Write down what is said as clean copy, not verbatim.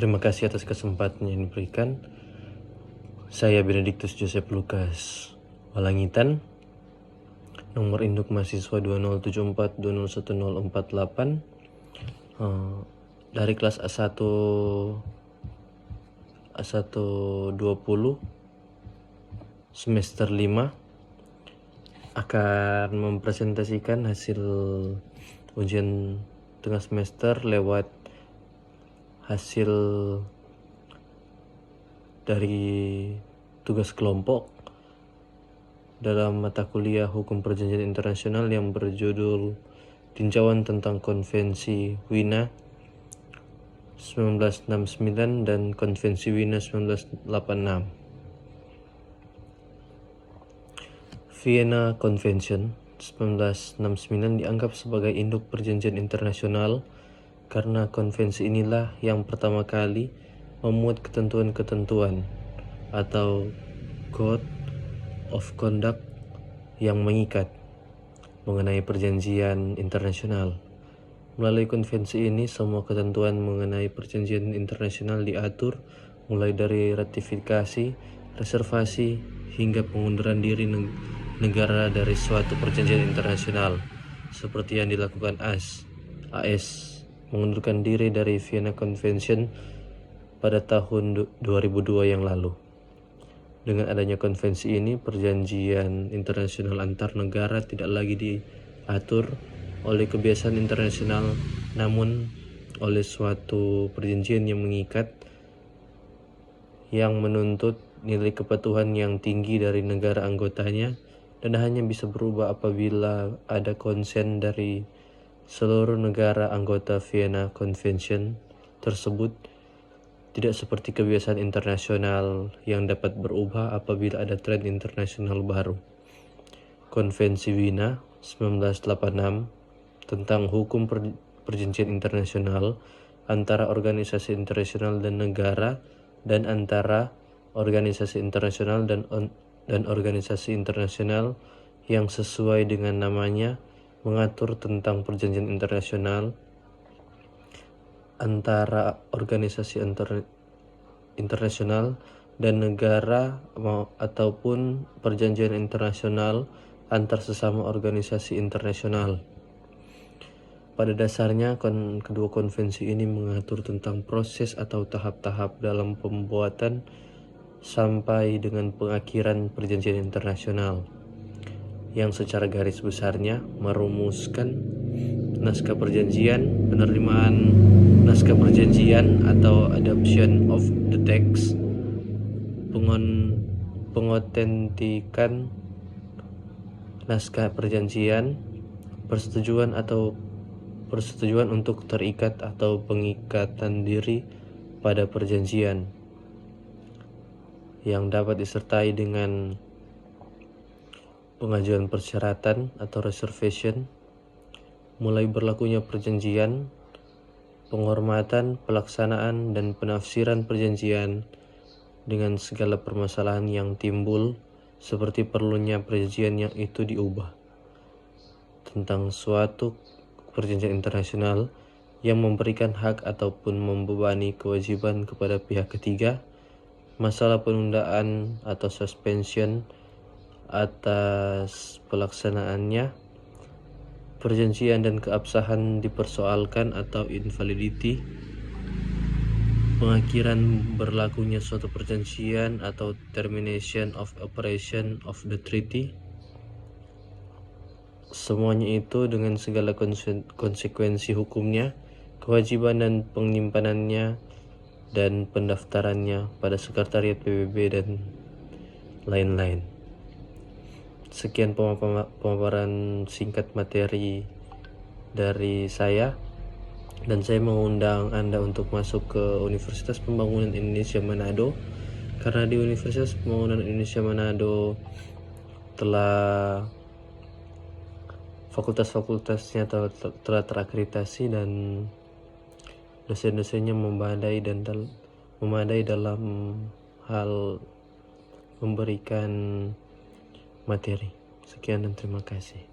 Terima kasih atas kesempatan yang diberikan. Saya Benedictus Joseph Lucas Walangitan, nomor induk mahasiswa 2074201048, dari kelas A1 20 semester 5 akan mempresentasikan hasil ujian tengah semester lewat hasil dari tugas kelompok dalam mata kuliah Hukum Perjanjian Internasional yang berjudul Tinjauan tentang Konvensi Wina 1969 dan Konvensi Wina 1986. Vienna Convention 1969 dianggap sebagai induk perjanjian internasional karena konvensi inilah yang pertama kali memuat ketentuan-ketentuan atau Code of Conduct yang mengikat mengenai perjanjian internasional. Melalui konvensi ini, semua ketentuan mengenai perjanjian internasional diatur, mulai dari ratifikasi, reservasi, hingga pengunduran diri negara dari suatu perjanjian internasional, seperti yang dilakukan AS mengundurkan diri dari Vienna Convention pada tahun 2002 yang lalu. Dengan adanya konvensi ini, perjanjian internasional antar negara tidak lagi diatur oleh kebiasaan internasional, namun oleh suatu perjanjian yang mengikat, yang menuntut nilai kepatuhan yang tinggi dari negara anggotanya, dan hanya bisa berubah apabila ada konsen dari seluruh negara anggota Vienna Convention tersebut. Tidak seperti kebiasaan internasional yang dapat berubah apabila ada tren internasional baru. Konvensi Wina 1986 tentang hukum perjanjian internasional antara organisasi internasional dan negara, dan antara organisasi internasional dan organisasi internasional yang sesuai dengan namanya, mengatur tentang perjanjian internasional antara organisasi internasional dan negara ataupun perjanjian internasional antar sesama organisasi internasional. Pada dasarnya, kedua konvensi ini mengatur tentang proses atau tahap-tahap dalam pembuatan sampai dengan pengakhiran perjanjian internasional, yang secara garis besarnya merumuskan naskah perjanjian, penerimaan naskah perjanjian atau adoption of the text, pengotentikan naskah perjanjian, persetujuan untuk terikat atau pengikatan diri pada perjanjian, yang dapat disertai dengan pengajuan persyaratan atau reservation, mulai berlakunya perjanjian, penghormatan, pelaksanaan, dan penafsiran perjanjian dengan segala permasalahan yang timbul, seperti perlunya perjanjian yang itu diubah, tentang suatu perjanjian internasional yang memberikan hak ataupun membebani kewajiban kepada pihak ketiga, masalah penundaan atau suspension atas pelaksanaannya, perjanjian dan keabsahan dipersoalkan atau invalidity, pengakhiran berlakunya suatu perjanjian atau termination of operation of the treaty. Semuanya itu dengan segala konsekuensi hukumnya, kewajiban dan penyimpanannya, dan pendaftarannya pada sekretariat PBB dan lain-lain. Sekian pemaparan singkat materi dari saya, dan saya mengundang Anda untuk masuk ke Universitas Pembangunan Indonesia Manado, karena di Universitas Pembangunan Indonesia Manado telah fakultas-fakultasnya telah terakreditasi dan dosen-dosennya memadai dalam hal memberikan materi. Sekian dan terima kasih.